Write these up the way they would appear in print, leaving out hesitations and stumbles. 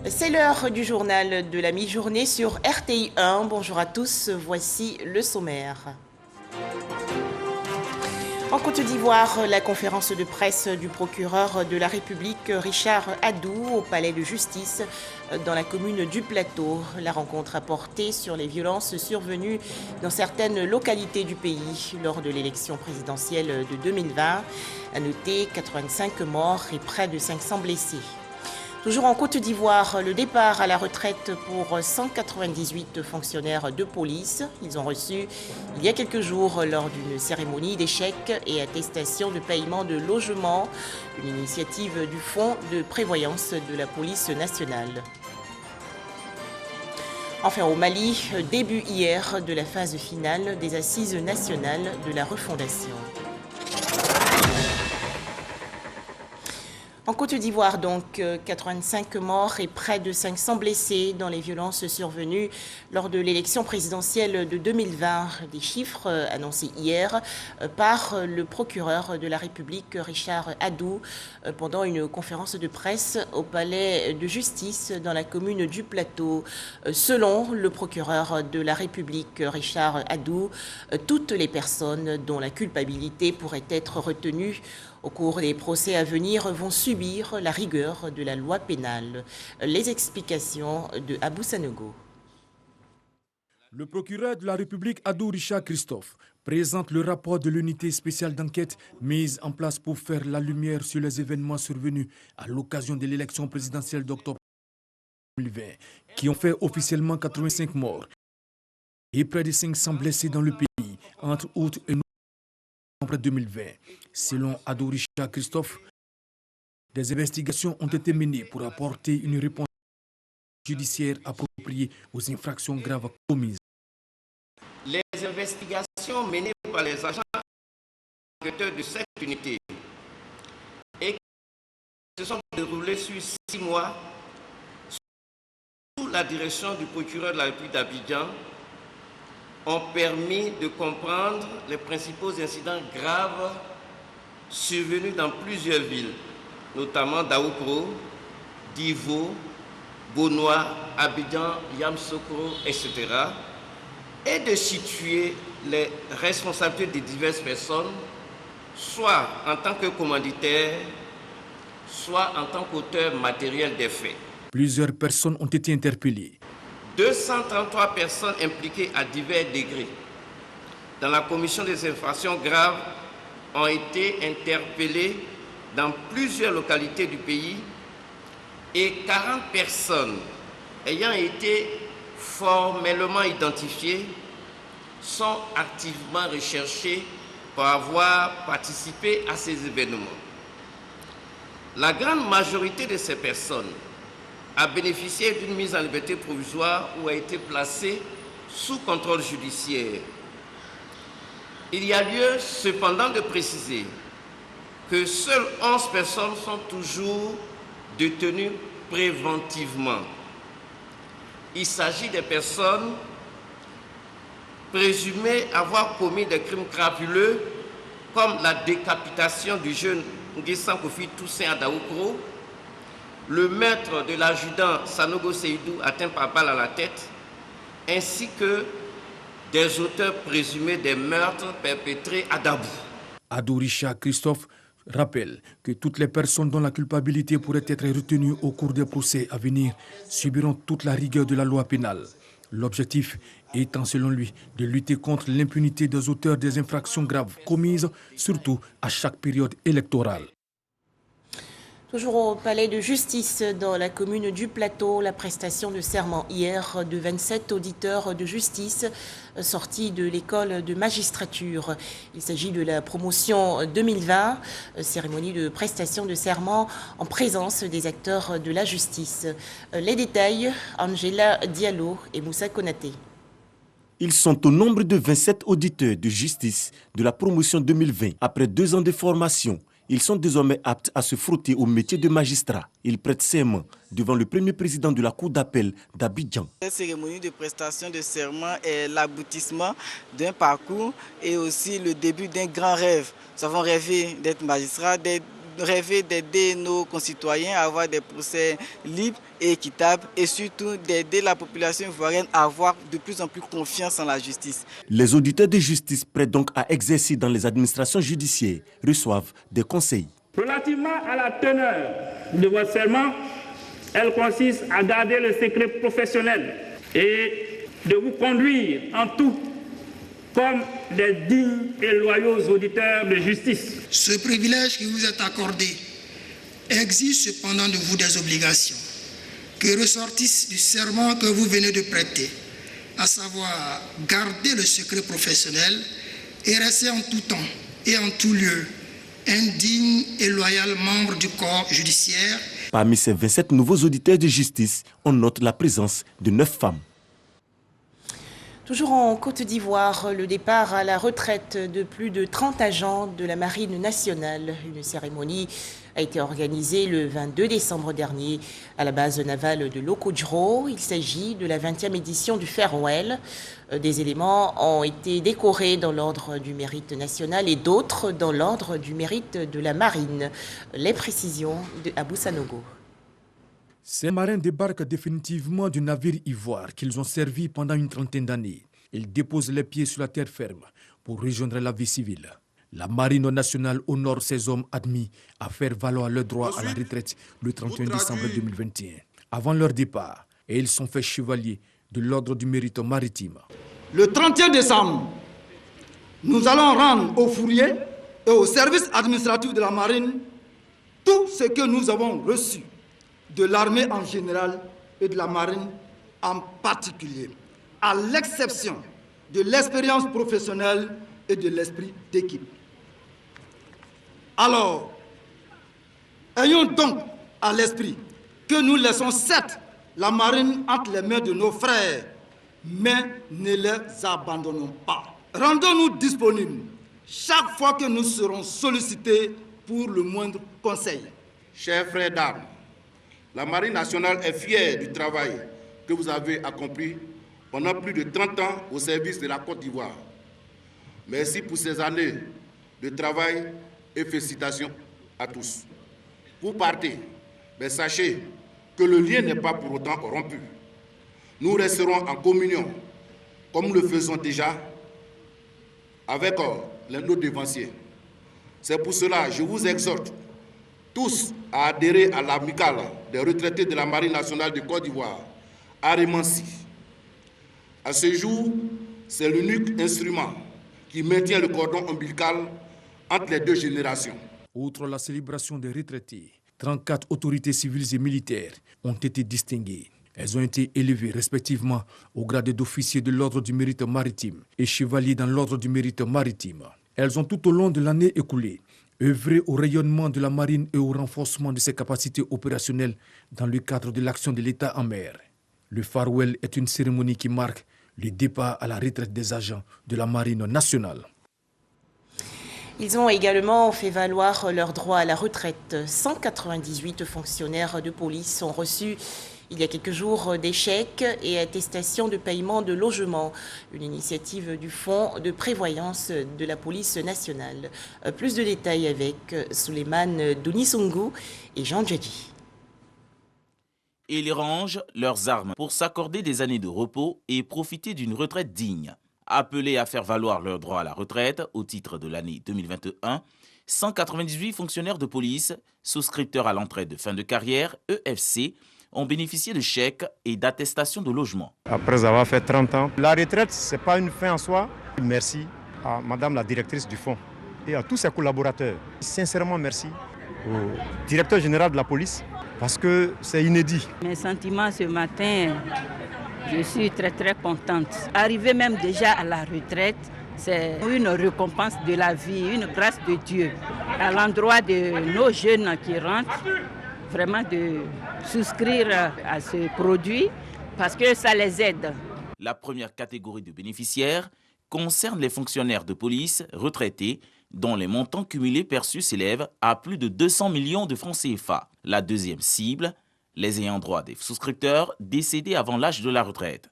C'est l'heure du journal de la mi-journée sur RTI 1. Bonjour à tous, voici le sommaire. En Côte d'Ivoire, la conférence de presse du procureur de la République, Richard Adou, au palais de justice dans la commune du Plateau. La rencontre a porté sur les violences survenues dans certaines localités du pays lors de l'élection présidentielle de 2020. À noter 85 morts et près de 500 blessés. Toujours en Côte d'Ivoire, le départ à la retraite pour 198 fonctionnaires de police. Ils ont reçu il y a quelques jours lors d'une cérémonie d'échec et attestation de paiement de logement, une initiative du Fonds de prévoyance de la police nationale. Enfin au Mali, début hier de la phase finale des assises nationales de la refondation. En Côte d'Ivoire, donc, 85 morts et près de 500 blessés dans les violences survenues lors de l'élection présidentielle de 2020. Des chiffres annoncés hier par le procureur de la République, Richard Adou, pendant une conférence de presse au palais de justice dans la commune du Plateau. Selon le procureur de la République, Richard Adou, toutes les personnes dont la culpabilité pourrait être retenue au cours des procès à venir vont subir la rigueur de la loi pénale. Les explications de Abou Sanogo. Le procureur de la République, Adou Richard Christophe, présente le rapport de l'unité spéciale d'enquête mise en place pour faire la lumière sur les événements survenus à l'occasion de l'élection présidentielle d'octobre 2020, qui ont fait officiellement 85 morts et près de 500 blessés dans le pays, entre août et novembre 2020. Selon Adou Richard Christophe, des investigations ont été menées pour apporter une réponse judiciaire appropriée aux infractions graves commises. Les investigations menées par les agents enquêteurs de cette unité et qui se sont déroulées sur 6 mois sous la direction du procureur de la République d'Abidjan ont permis de comprendre les principaux incidents graves survenus dans plusieurs villes, notamment Daoukro, Divo, Bonois, Abidjan, Yamsoukro, etc., et de situer les responsabilités de diverses personnes, soit en tant que commanditaires, soit en tant qu'auteurs matériels des faits. Plusieurs personnes ont été interpellées. 233 personnes impliquées à divers degrés dans la commission des infractions graves ont été interpellées dans plusieurs localités du pays et 40 personnes ayant été formellement identifiées sont activement recherchées pour avoir participé à ces événements. La grande majorité de ces personnes a bénéficié d'une mise en liberté provisoire ou a été placé sous contrôle judiciaire. Il y a lieu cependant de préciser que seules 11 personnes sont toujours détenues préventivement. Il s'agit des personnes présumées avoir commis des crimes gravuleux comme la décapitation du jeune Nguessan Kofi Toussaint à Daoukro, le meurtre de l'adjudant Sanogo Seydou atteint par balle à la tête, ainsi que des auteurs présumés des meurtres perpétrés à Dabou. Adou Richard Christophe rappelle que toutes les personnes dont la culpabilité pourrait être retenue au cours des procès à venir subiront toute la rigueur de la loi pénale. L'objectif étant, selon lui, de lutter contre l'impunité des auteurs des infractions graves commises, surtout à chaque période électorale. Toujours au palais de justice dans la commune du Plateau, la prestation de serment hier de 27 auditeurs de justice sortis de l'école de magistrature. Il s'agit de la promotion 2020, cérémonie de prestation de serment en présence des acteurs de la justice. Les détails, Angela Diallo et Moussa Konaté. Ils sont au nombre de 27 auditeurs de justice de la promotion 2020 après 2 ans de formation. Ils sont désormais aptes à se frotter au métier de magistrat. Ils prêtent serment devant le premier président de la Cour d'appel d'Abidjan. Cette cérémonie de prestation de serment est l'aboutissement d'un parcours et aussi le début d'un grand rêve. Nous avons rêvé d'être magistrat, d'être rêvé d'aider nos concitoyens à avoir des procès libres et équitables et surtout d'aider la population ivoirienne à avoir de plus en plus confiance en la justice. Les auditeurs de justice prêts donc à exercer dans les administrations judiciaires reçoivent des conseils. Relativement à la teneur de votre serment, elle consiste à garder le secret professionnel et de vous conduire en tout comme des dignes et loyaux auditeurs de justice. Ce privilège qui vous est accordé exige cependant de vous des obligations qui ressortissent du serment que vous venez de prêter, à savoir garder le secret professionnel et rester en tout temps et en tout lieu un digne et loyal membre du corps judiciaire. Parmi ces 27 nouveaux auditeurs de justice, on note la présence de 9 femmes. Toujours en Côte d'Ivoire, le départ à la retraite de plus de 30 agents de la Marine nationale. Une cérémonie a été organisée le 22 décembre dernier à la base navale de Locodjro. Il s'agit de la 20e édition du Farewell. Des éléments ont été décorés dans l'ordre du mérite national et d'autres dans l'ordre du mérite de la Marine. Les précisions de Abou Sanogo. Ces marins débarquent définitivement du navire ivoire qu'ils ont servi pendant une trentaine d'années. Ils déposent les pieds sur la terre ferme pour rejoindre la vie civile. La Marine nationale honore ces hommes admis à faire valoir leur droit à la retraite le 31 décembre 2021. Avant leur départ, et ils sont faits chevaliers de l'ordre du mérite maritime. Le 31 décembre, nous allons rendre aux fourriers et aux services administratifs de la Marine tout ce que nous avons reçu de l'armée en général et de la marine en particulier, à l'exception de l'expérience professionnelle et de l'esprit d'équipe. Alors, ayons donc à l'esprit que nous laissons certes la marine entre les mains de nos frères, mais ne les abandonnons pas. Rendons-nous disponibles chaque fois que nous serons sollicités pour le moindre conseil. Chers frères d'armes, la Marine nationale est fière du travail que vous avez accompli pendant plus de 30 ans au service de la Côte d'Ivoire. Merci pour ces années de travail et félicitations à tous. Vous partez, mais sachez que le lien n'est pas pour autant rompu. Nous resterons en communion, comme nous le faisons déjà, avec nos dévanciers. C'est pour cela que je vous exhorte tous à adhérer à l'amicale des retraités de la Marine nationale de Côte d'Ivoire, à Remansi. À ce jour, c'est l'unique instrument qui maintient le cordon ombilical entre les deux générations. Outre la célébration des retraités, 34 autorités civiles et militaires ont été distinguées. Elles ont été élevées respectivement au grade d'officier de l'ordre du mérite maritime et chevalier dans l'ordre du mérite maritime. Elles ont tout au long de l'année écoulée œuvré au rayonnement de la marine et au renforcement de ses capacités opérationnelles dans le cadre de l'action de l'État en mer. Le Farewell est une cérémonie qui marque le départ à la retraite des agents de la marine nationale. Ils ont également fait valoir leur droit à la retraite. 198 fonctionnaires de police ont reçu il y a quelques jours des chèques et attestations de paiement de logement, une initiative du Fonds de prévoyance de la police nationale. Plus de détails avec Souleymane Dounisungu et Jean Djadji. Ils rangent leurs armes pour s'accorder des années de repos et profiter d'une retraite digne. Appelés à faire valoir leur droit à la retraite au titre de l'année 2021, 198 fonctionnaires de police, souscripteurs à l'entraide de fin de carrière, EFC, ont bénéficié de chèques et d'attestations de logement. Après avoir fait 30 ans, la retraite, ce n'est pas une fin en soi. Merci à Madame la directrice du fonds et à tous ses collaborateurs. Sincèrement, merci au directeur général de la police parce que c'est inédit. Mes sentiments ce matin, je suis très contente. Arriver même déjà à la retraite, c'est une récompense de la vie, une grâce de Dieu à l'endroit de nos jeunes qui rentrent. Vraiment de souscrire à ce produit parce que ça les aide. La première catégorie de bénéficiaires concerne les fonctionnaires de police retraités dont les montants cumulés perçus s'élèvent à plus de 200 millions de francs CFA. La deuxième cible, les ayants droit des souscripteurs décédés avant l'âge de la retraite.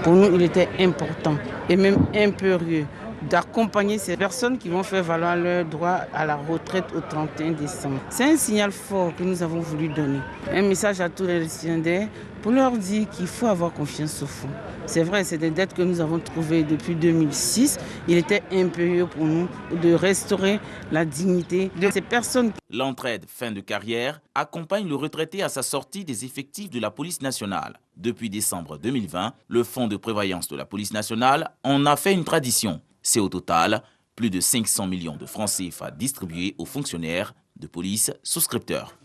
Pour nous, il était important et même impérieux d'accompagner ces personnes qui vont faire valoir leur droit à la retraite au 31 décembre. C'est un signal fort que nous avons voulu donner. Un message à tous les récipiendaires pour leur dire qu'il faut avoir confiance au fonds. C'est vrai, c'est des dettes que nous avons trouvées depuis 2006. Il était impérieux pour nous de restaurer la dignité de ces personnes. L'entraide fin de carrière accompagne le retraité à sa sortie des effectifs de la police nationale. Depuis décembre 2020, le fonds de prévoyance de la police nationale en a fait une tradition. C'est au total plus de 500 millions de francs CFA distribués aux fonctionnaires de police souscripteurs.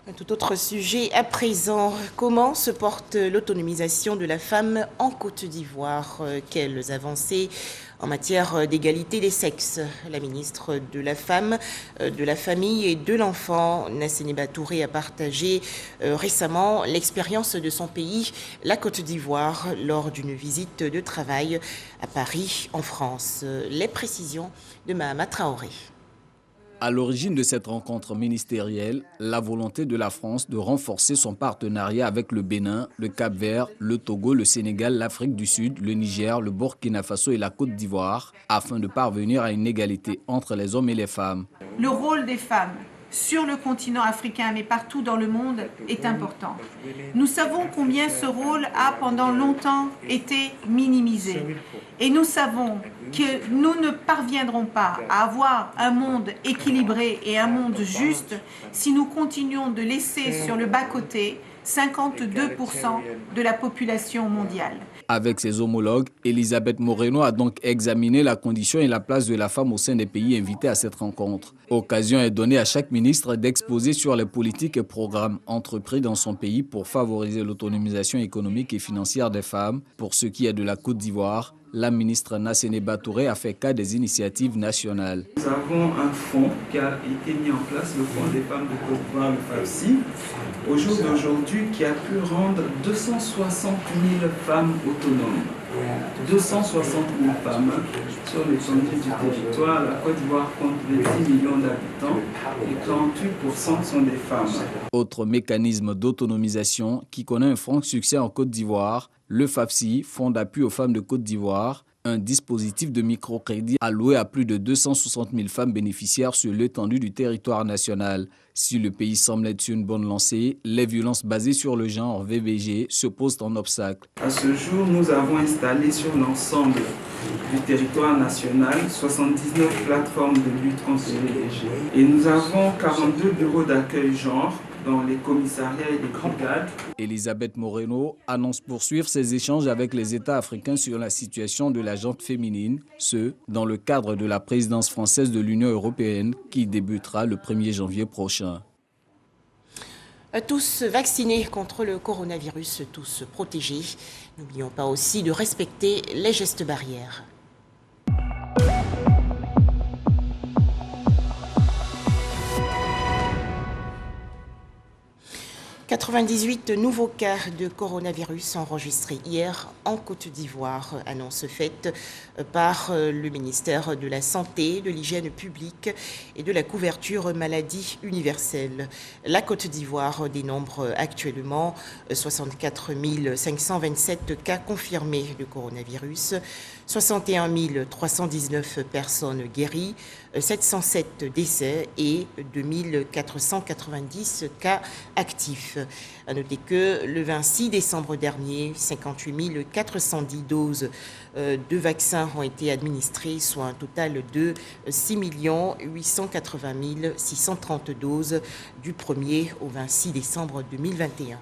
Un tout autre sujet à présent. Comment se porte l'autonomisation de la femme en Côte d'Ivoire? Quelles avancées en matière d'égalité des sexes? La ministre de la Femme, de la Famille et de l'Enfant, Nassénéba Touré, a partagé récemment l'expérience de son pays, la Côte d'Ivoire, lors d'une visite de travail à Paris, en France. Les précisions de Mahama Traoré. À l'origine de cette rencontre ministérielle, la volonté de la France de renforcer son partenariat avec le Bénin, le Cap-Vert, le Togo, le Sénégal, l'Afrique du Sud, le Niger, le Burkina Faso et la Côte d'Ivoire, afin de parvenir à une égalité entre les hommes et les femmes. Le rôle des femmes sur le continent africain, mais partout dans le monde, est important. Nous savons combien ce rôle a pendant longtemps été minimisé. Et nous savons que nous ne parviendrons pas à avoir un monde équilibré et un monde juste si nous continuons de laisser sur le bas-côté 52% de la population mondiale. Avec ses homologues, Elisabeth Moreno a donc examiné la condition et la place de la femme au sein des pays invités à cette rencontre. Occasion est donnée à chaque ministre d'exposer sur les politiques et programmes entrepris dans son pays pour favoriser l'autonomisation économique et financière des femmes. Pour ce qui est de la Côte d'Ivoire, la ministre Nassénéba Touré a fait cas des initiatives nationales. Nous avons un fonds qui a été mis en place, le Fonds des femmes de Côte d'Ivoire, le FAFSI, au jour d'aujourd'hui, qui a pu rendre 260 000 femmes autonomes. 260 000 femmes sur l'étendue du territoire. La Côte d'Ivoire compte 10 millions d'habitants et 38% sont des femmes. Autre mécanisme d'autonomisation qui connaît un franc succès en Côte d'Ivoire, le FAFSI, Fonds d'appui aux femmes de Côte d'Ivoire, un dispositif de microcrédit alloué à plus de 260 000 femmes bénéficiaires sur l'étendue du territoire national. Si le pays semble être sur une bonne lancée, les violences basées sur le genre VBG se posent en obstacle. À ce jour, nous avons installé sur l'ensemble du territoire national 79 plateformes de lutte contre les VBG. Et nous avons 42 bureaux d'accueil genre dans les commissariats et les brigades. Elisabeth Moreno annonce poursuivre ses échanges avec les États africains sur la situation de la gente féminine, ce dans le cadre de la présidence française de l'Union européenne qui débutera le 1er janvier prochain. Tous vaccinés contre le coronavirus, tous protégés. N'oublions pas aussi de respecter les gestes barrières. 98 nouveaux cas de coronavirus enregistrés hier en Côte d'Ivoire, annonce faite par le ministère de la Santé, de l'Hygiène publique et de la couverture maladie universelle. La Côte d'Ivoire dénombre actuellement 64 527 cas confirmés de coronavirus, 61 319 personnes guéries, 707 décès et 2490 cas actifs. À noter que le 26 décembre dernier, 58 410 doses de vaccins ont été administrées, soit un total de 6 880 630 doses du 1er au 26 décembre 2021.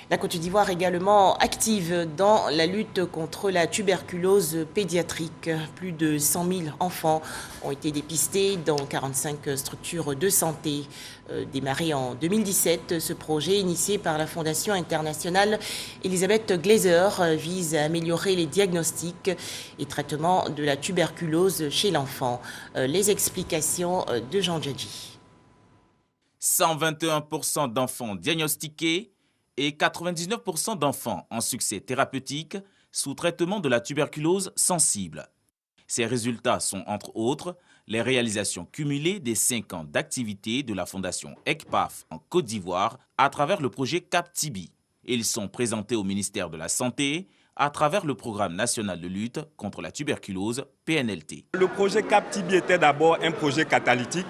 La Côte d'Ivoire également active dans la lutte contre la tuberculose pédiatrique. Plus de 100 000 enfants ont été dépistés dans 45 structures de santé. Démarré en 2017, ce projet initié par la Fondation internationale Elisabeth Glaser vise à améliorer les diagnostics et traitements de la tuberculose chez l'enfant. Les explications de Jean Djadji. 121% d'enfants diagnostiqués et 99% d'enfants en succès thérapeutique sous traitement de la tuberculose sensible. Ces résultats sont entre autres les réalisations cumulées des 5 ans d'activité de la fondation ECPAF en Côte d'Ivoire à travers le projet CAP-TB. Ils sont présentés au ministère de la Santé à travers le programme national de lutte contre la tuberculose, PNLT. Le projet CAP TB était d'abord un projet catalytique,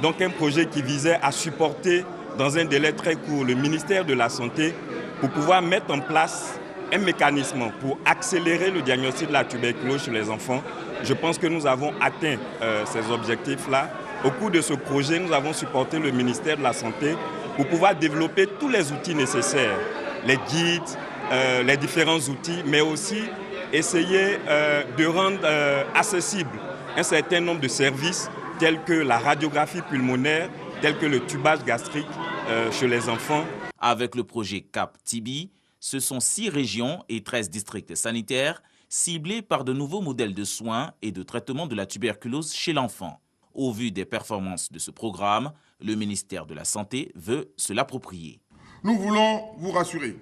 donc un projet qui visait à supporter dans un délai très court le ministère de la Santé pour pouvoir mettre en place un mécanisme pour accélérer le diagnostic de la tuberculose chez les enfants. Je pense que nous avons atteint ces objectifs-là. Au cours de ce projet, nous avons supporté le ministère de la Santé pour pouvoir développer tous les outils nécessaires, les guides, les différents outils, mais aussi essayer de rendre accessible un certain nombre de services tels que la radiographie pulmonaire, tels que le tubage gastrique chez les enfants. Avec le projet CAP TB, ce sont 6 régions et 13 districts sanitaires ciblés par de nouveaux modèles de soins et de traitement de la tuberculose chez l'enfant. Au vu des performances de ce programme, le ministère de la Santé veut se l'approprier. Nous voulons vous rassurer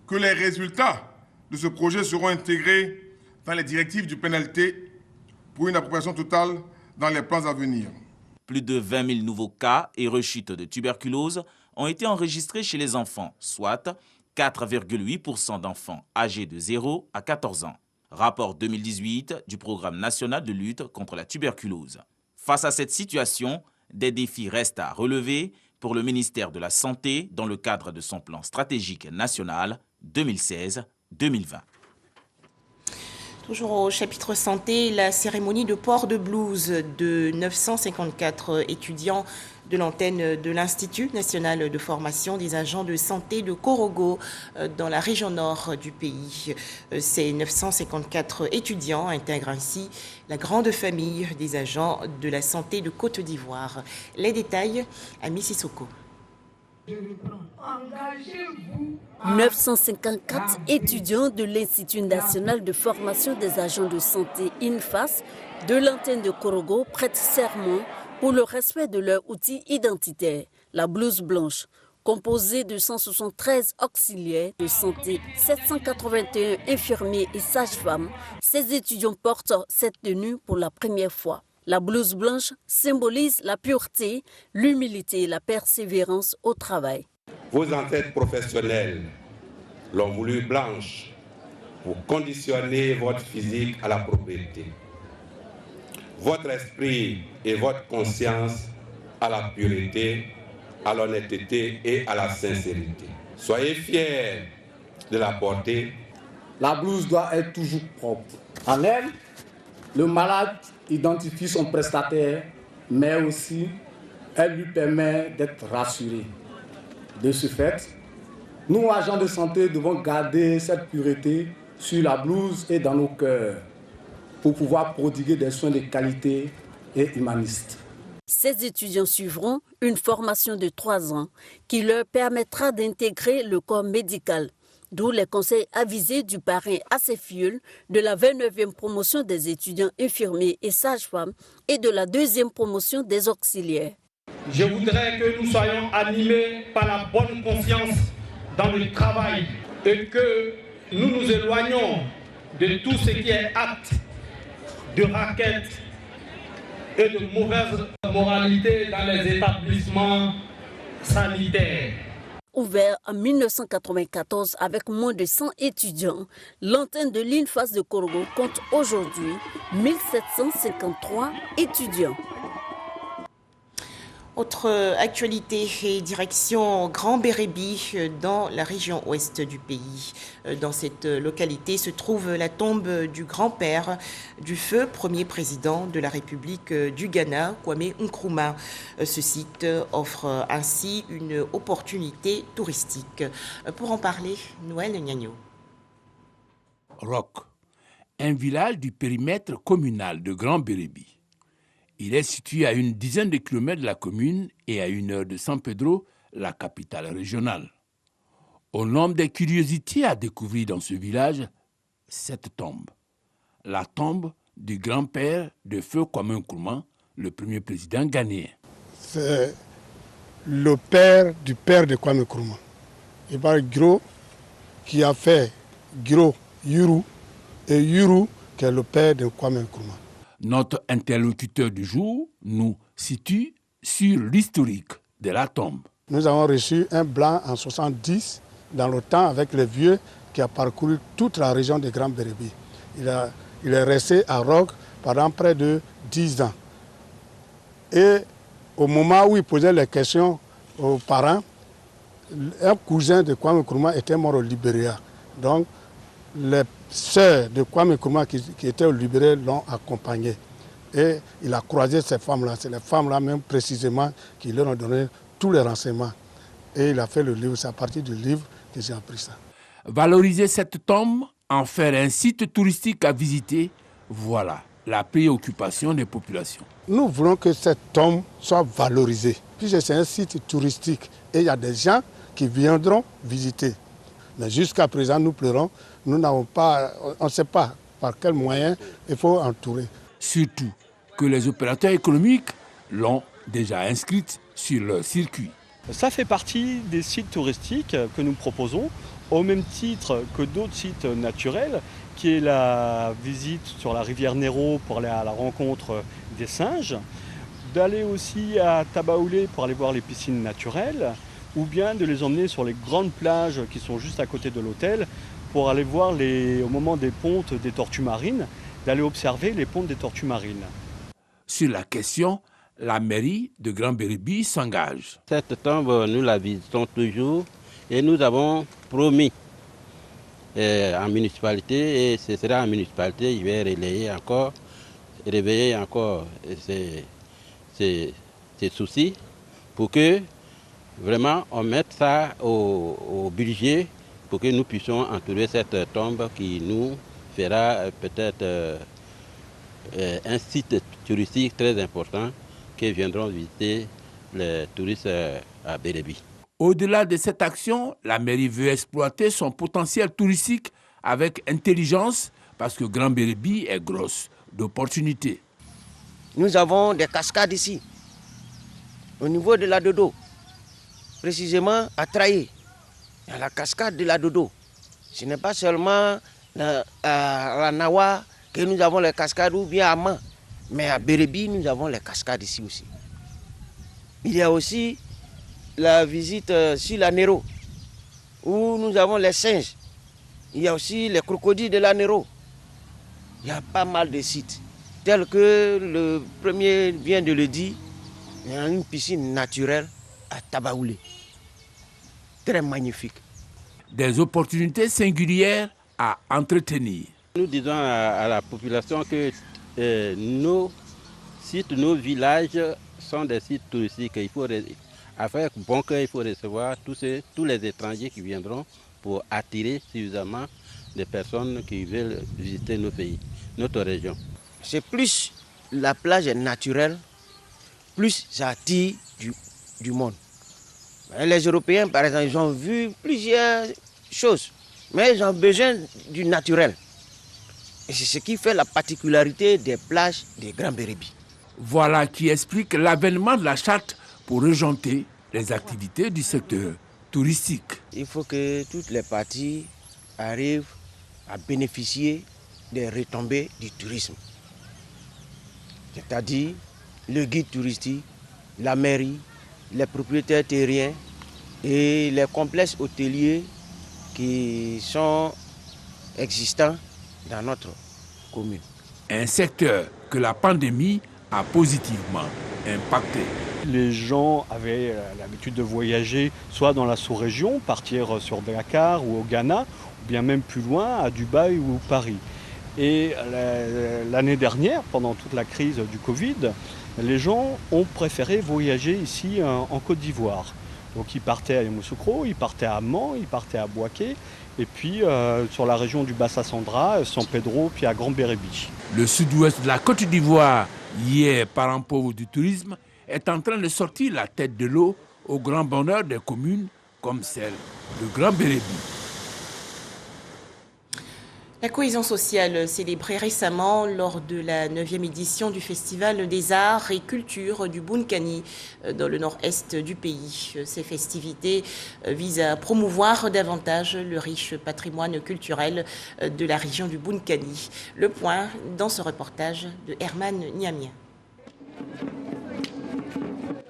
que les résultats de ce projet seront intégrés dans les directives du PNLT pour une appropriation totale dans les plans à venir. Plus de 20 000 nouveaux cas et rechutes de tuberculose ont été enregistrés chez les enfants, soit 4,8% d'enfants âgés de 0 à 14 ans. Rapport 2018 du Programme national de lutte contre la tuberculose. Face à cette situation, des défis restent à relever pour le ministère de la Santé dans le cadre de son plan stratégique national 2016-2020. Toujours au chapitre santé, la cérémonie de port de blouse de 954 étudiants de l'antenne de l'Institut national de formation des agents de santé de Korogo dans la région nord du pays. Ces 954 étudiants intègrent ainsi la grande famille des agents de la santé de Côte d'Ivoire. Les détails à Mississoko. 954 étudiants de l'Institut national de formation des agents de santé INFAS de l'antenne de Korogo prêtent serment pour le respect de leur outil identitaire, la blouse blanche. Composée de 173 auxiliaires de santé, 781 infirmiers et sages-femmes, ces étudiants portent cette tenue pour la première fois. La blouse blanche symbolise la pureté, l'humilité et la persévérance au travail. Vos ancêtres professionnels l'ont voulu blanche pour conditionner votre physique à la propriété, votre esprit et votre conscience à la pureté, à l'honnêteté et à la sincérité. Soyez fiers de la porter. La blouse doit être toujours propre. En elle, le malade identifie son prestataire, mais aussi elle lui permet d'être rassuré. De ce fait, nous, agents de santé, devons garder cette pureté sur la blouse et dans nos cœurs pour pouvoir prodiguer des soins de qualité et humanistes. Ces étudiants suivront une formation de 3 ans qui leur permettra d'intégrer le corps médical, d'où les conseils avisés du parrain Acéfiul de la 29e promotion des étudiants infirmiers et sages-femmes et de la 2e promotion des auxiliaires. Je voudrais que nous soyons animés par la bonne confiance dans le travail et que nous nous éloignions de tout ce qui est acte de raquette et de mauvaise moralité dans les établissements sanitaires. Ouvert en 1994 avec moins de 100 étudiants, l'antenne de l'INFAS de Korogo compte aujourd'hui 1753 étudiants. Autre actualité et direction Grand Bérébi dans la région ouest du pays. Dans cette localité se trouve la tombe du grand-père du feu premier président de la République du Ghana, Kwame Nkrumah. Ce site offre ainsi une opportunité touristique. Pour en parler, Noël Gnagno. Rock, un village du périmètre communal de Grand Bérébi. Il est situé à une dizaine de kilomètres de la commune et à 1 heure de San Pedro, la capitale régionale. Au nombre des curiosités à découvrir dans ce village, cette tombe. La tombe du grand-père de feu Kwame Nkrumah, le premier président ghanéen. C'est le père de Kwame Nkrumah. Il parle Gros, qui a fait Gros Yuru, et Yuru, qui est le père de Kwame Nkrumah. Notre interlocuteur du jour nous situe sur l'historique de la tombe. Nous avons reçu un blanc en 70, dans le temps, avec les vieux, qui a parcouru toute la région des Grands Bérébi. Il est resté à Rogue pendant près de 10 ans. Et au moment où il posait les questions aux parents, un cousin de Kwame Nkrumah était mort au Libéria. Donc, les sœurs de Kwame Nkrumah qui étaient au Libéria l'ont accompagné. Et il a croisé ces femmes-là. C'est les femmes-là même précisément qui leur ont donné tous les renseignements. Et il a fait le livre. C'est à partir du livre que j'ai appris ça. Valoriser cette tombe, en faire un site touristique à visiter, voilà la préoccupation des populations. Nous voulons que cette tombe soit valorisée. Puisque c'est un site touristique et il y a des gens qui viendront visiter. Mais jusqu'à présent, nous pleurons. Nous n'avons pas, on ne sait pas par quels moyens il faut entourer. Surtout que les opérateurs économiques l'ont déjà inscrite sur leur circuit. Ça fait partie des sites touristiques que nous proposons, au même titre que d'autres sites naturels, qui est la visite sur la rivière Néro pour aller à la rencontre des singes, d'aller aussi à Tabaoulé pour aller voir les piscines naturelles, ou bien de les emmener sur les grandes plages qui sont juste à côté de l'hôtel pour aller voir au moment des pontes des tortues marines, d'aller observer les pontes des tortues marines. Sur la question, la mairie de Grand Bérébi s'engage. Cette tombe, nous la visitons toujours et nous avons promis en municipalité, et ce sera en municipalité, je vais réveiller encore ces soucis pour que vraiment on mette ça au budget pour que nous puissions entourer cette tombe qui nous fera peut-être un site touristique très important qui viendront visiter les touristes à Bérébi. Au-delà de cette action, la mairie veut exploiter son potentiel touristique avec intelligence parce que Grand Bérébi est grosse d'opportunités. Nous avons des cascades ici, au niveau de la Dodo, précisément à Traillé. Il y a la cascade de la Dodo. Ce n'est pas seulement à la Nawa que nous avons les cascades ou bien à Man, mais à Bérébi, nous avons les cascades ici aussi. Il y a aussi la visite sur la Néro, où nous avons les singes. Il y a aussi les crocodiles de la Néro. Il y a pas mal de sites, tels que le premier vient de le dire, il y a une piscine naturelle à Tabaoulé. Très magnifique. Des opportunités singulières à entretenir. Nous disons à la population que nos sites, nos villages sont des sites touristiques. Avec bon cœur, il faut recevoir tous les étrangers qui viendront pour attirer suffisamment de personnes qui veulent visiter nos pays, notre région. C'est plus la plage est naturelle, plus ça attire du monde. Les Européens, par exemple, ils ont vu plusieurs choses, mais ils ont besoin du naturel. Et c'est ce qui fait la particularité des plages des Grands Bérébi. Voilà qui explique l'avènement de la charte pour régenter les activités du secteur touristique. Il faut que toutes les parties arrivent à bénéficier des retombées du tourisme. C'est-à-dire le guide touristique, la mairie, les propriétaires terriens et les complexes hôteliers qui sont existants dans notre commune. Un secteur que la pandémie a positivement impacté. Les gens avaient l'habitude de voyager soit dans la sous-région, partir sur Dakar ou au Ghana, ou bien même plus loin, à Dubaï ou Paris. Et l'année dernière, pendant toute la crise du Covid, les gens ont préféré voyager ici en Côte d'Ivoire. Donc ils partaient à Yamoussoukro, ils partaient à Amman, ils partaient à Bouaké, et puis sur la région du Bassa-Sandra, San Pedro, puis à Grand Bérébi. Le sud-ouest de la Côte d'Ivoire, hier parent pauvre du tourisme, est en train de sortir la tête de l'eau au grand bonheur des communes comme celle de Grand Bérébi. La cohésion sociale célébrée récemment lors de la 9e édition du Festival des Arts et Cultures du Bounkani dans le nord-est du pays. Ces festivités visent à promouvoir davantage le riche patrimoine culturel de la région du Bounkani. Le point dans ce reportage de Herman Niamien.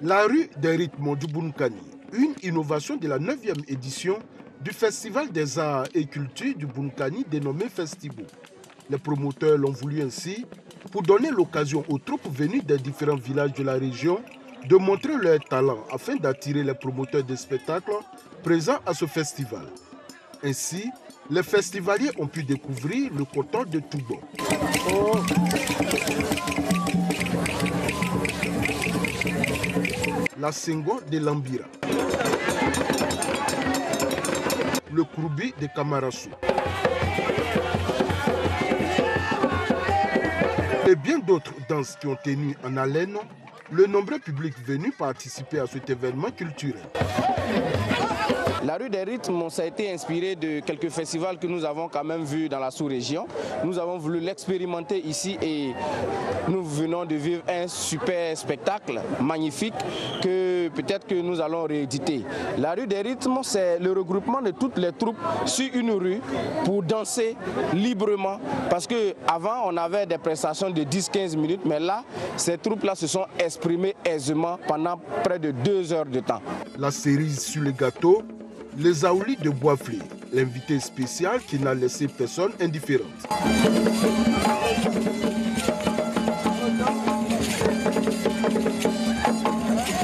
La rue des rythmes du Bounkani, une innovation de la 9e édition du Festival des Arts et Cultures du Bunkani dénommé Festibo. Les promoteurs l'ont voulu ainsi pour donner l'occasion aux troupes venues des différents villages de la région de montrer leur talent afin d'attirer les promoteurs de spectacles présents à ce festival. Ainsi, les festivaliers ont pu découvrir le coton de Toubo. La Sengo de Lambira. Le Kroubi de Kamarassou. Et bien d'autres danses qui ont tenu en haleine le nombreux public venu participer à cet événement culturel. La rue des rythmes, ça a été inspiré de quelques festivals que nous avons quand même vus dans la sous-région. Nous avons voulu l'expérimenter ici et nous venons de vivre un super spectacle magnifique que peut-être que nous allons rééditer. La rue des rythmes, c'est le regroupement de toutes les troupes sur une rue pour danser librement. Parce qu'avant, on avait des prestations de 10-15 minutes, mais là, ces troupes-là se sont exprimées aisément pendant près de 2 heures de temps. La cerise sur le gâteau, les aoulis de Boisflé, l'invité spécial qui n'a laissé personne indifférente.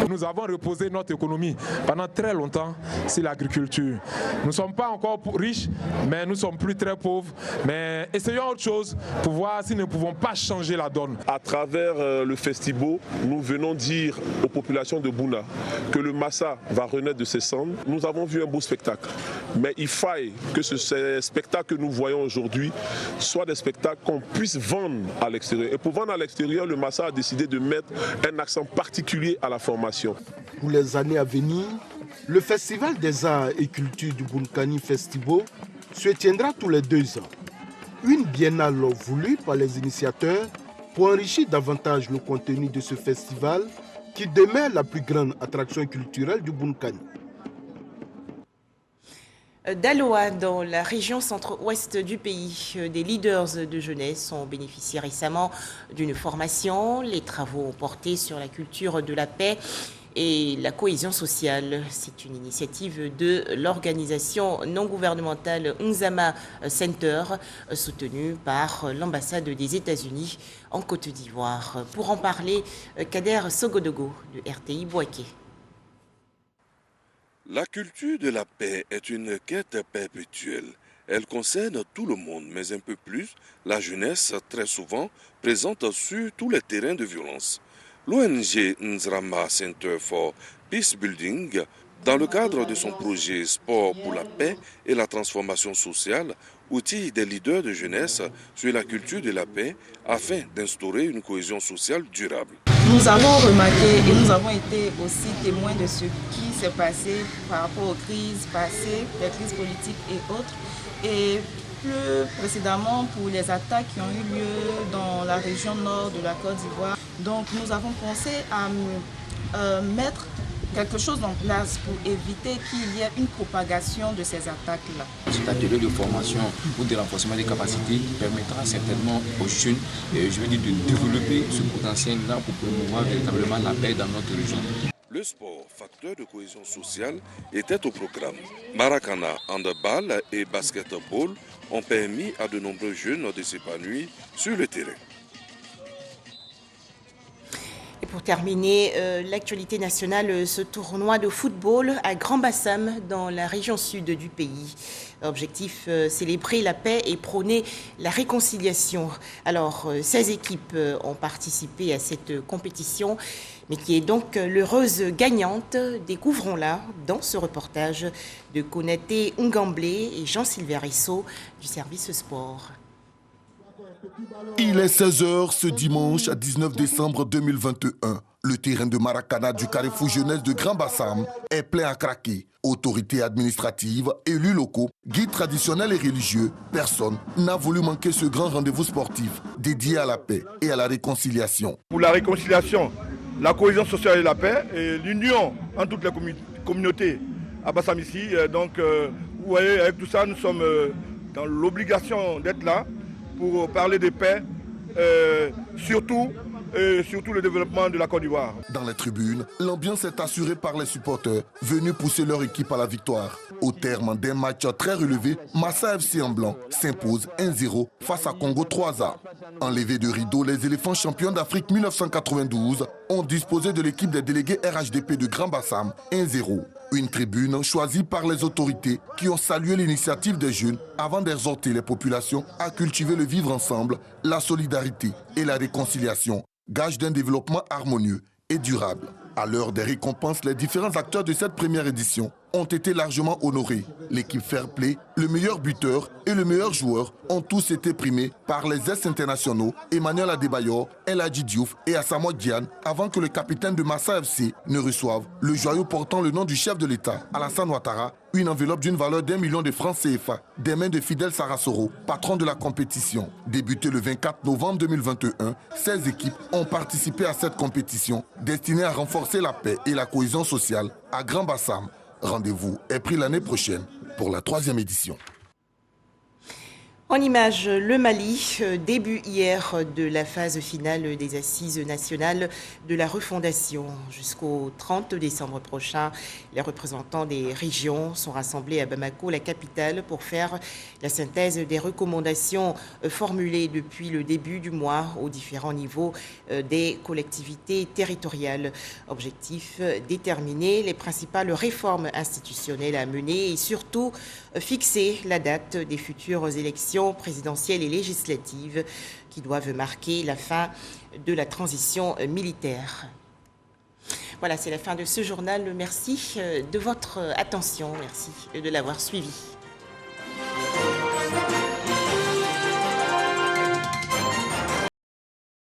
Nous avons reposé notre économie pendant très longtemps sur l'agriculture. Nous ne sommes pas encore riches, mais nous sommes plus très pauvres. Mais essayons autre chose pour voir si nous ne pouvons pas changer la donne. À travers le Festibo, nous venons dire aux populations de Bouna que le Massa va renaître de ses cendres. Nous avons vu un beau spectacle, mais il faille que ces spectacles que nous voyons aujourd'hui soient des spectacles qu'on puisse vendre à l'extérieur. Et pour vendre à l'extérieur, le Massa a décidé de mettre un accent particulier à la formation. Pour les années à venir, le Festival des Arts et Cultures du Bunkani Festibo se tiendra tous les 2 ans. Une biennale voulue par les initiateurs pour enrichir davantage le contenu de ce festival qui demeure la plus grande attraction culturelle du Bunkani. D'Aloa, dans la région centre-ouest du pays, des leaders de jeunesse ont bénéficié récemment d'une formation. Les travaux ont porté sur la culture de la paix et la cohésion sociale. C'est une initiative de l'organisation non gouvernementale Nzama Center, soutenue par l'ambassade des États-Unis en Côte d'Ivoire. Pour en parler, Kader Sogodogo de RTI Bouaké. La culture de la paix est une quête perpétuelle. Elle concerne tout le monde, mais un peu plus la jeunesse, très souvent présente sur tous les terrains de violence. L'ONG Nzama Center for Peace Building, dans le cadre de son projet Sport pour la paix et la transformation sociale, outille des leaders de jeunesse sur la culture de la paix afin d'instaurer une cohésion sociale durable. Nous avons remarqué et nous avons été aussi témoins de ce qui s'est passé par rapport aux crises passées, les crises politiques et autres. Et plus précédemment pour les attaques qui ont eu lieu dans la région nord de la Côte d'Ivoire. Donc nous avons pensé à mettre quelque chose en place pour éviter qu'il y ait une propagation de ces attaques-là. Cet atelier de formation ou de renforcement des capacités permettra certainement aux jeunes, de développer ce potentiel-là pour promouvoir véritablement la paix dans notre région. Le sport, facteur de cohésion sociale, était au programme. Maracana, handball et basketball ont permis à de nombreux jeunes de s'épanouir sur le terrain. Et pour terminer, l'actualité nationale, ce tournoi de football à Grand Bassam dans la région sud du pays. Objectif, célébrer la paix et prôner la réconciliation. Alors, 16 équipes ont participé à cette compétition, mais qui est donc l'heureuse gagnante. Découvrons-la dans ce reportage de Konaté Ngamblé et Jean-Sylvain Risso du service sport. Il est 16h ce dimanche 19 décembre 2021. Le terrain de Maracana du Carrefour Jeunesse de Grand Bassam est plein à craquer. Autorités administratives, élus locaux, guides traditionnels et religieux, personne n'a voulu manquer ce grand rendez-vous sportif dédié à la paix et à la réconciliation. Pour la réconciliation, la cohésion sociale et la paix et l'union en toutes les communautés à Bassam ici. Donc, vous voyez, avec tout ça, nous sommes dans l'obligation d'être là pour parler de paix, surtout et surtout le développement de la Côte d'Ivoire. Dans les tribunes, l'ambiance est assurée par les supporters venus pousser leur équipe à la victoire. Au terme d'un match très relevé, Massa FC en blanc s'impose 1-0 face à Congo 3-A. Enlevés de rideau, les éléphants champions d'Afrique 1992 ont disposé de l'équipe des délégués RHDP de Grand Bassam 1-0. Une tribune choisie par les autorités qui ont salué l'initiative des jeunes avant d'exhorter les populations à cultiver le vivre ensemble, la solidarité et la réconciliation, gage d'un développement harmonieux et durable. À l'heure des récompenses, les différents acteurs de cette première édition ont été largement honorés. L'équipe Fair Play, le meilleur buteur et le meilleur joueur ont tous été primés par les ex-internationaux Emmanuel Adebayor, El Hadji Diouf et Asamoah Gyan avant que le capitaine de Massa FC ne reçoive le joyau portant le nom du chef de l'État, Alassane Ouattara, une enveloppe d'une valeur d'1 million de francs CFA des mains de Fidel Sarasoro, patron de la compétition. Débutée le 24 novembre 2021, 16 équipes ont participé à cette compétition destinée à renforcer la paix et la cohésion sociale à Grand Bassam. Rendez-vous est pris l'année prochaine pour la 3e édition. En image, le Mali, début hier de la phase finale des assises nationales de la refondation. Jusqu'au 30 décembre prochain, les représentants des régions sont rassemblés à Bamako, la capitale, pour faire la synthèse des recommandations formulées depuis le début du mois aux différents niveaux des collectivités territoriales. Objectif, déterminer les principales réformes institutionnelles à mener et surtout fixer la date des futures élections présidentielles et législatives qui doivent marquer la fin de la transition militaire. Voilà, c'est la fin de ce journal. Merci de votre attention. Merci de l'avoir suivi.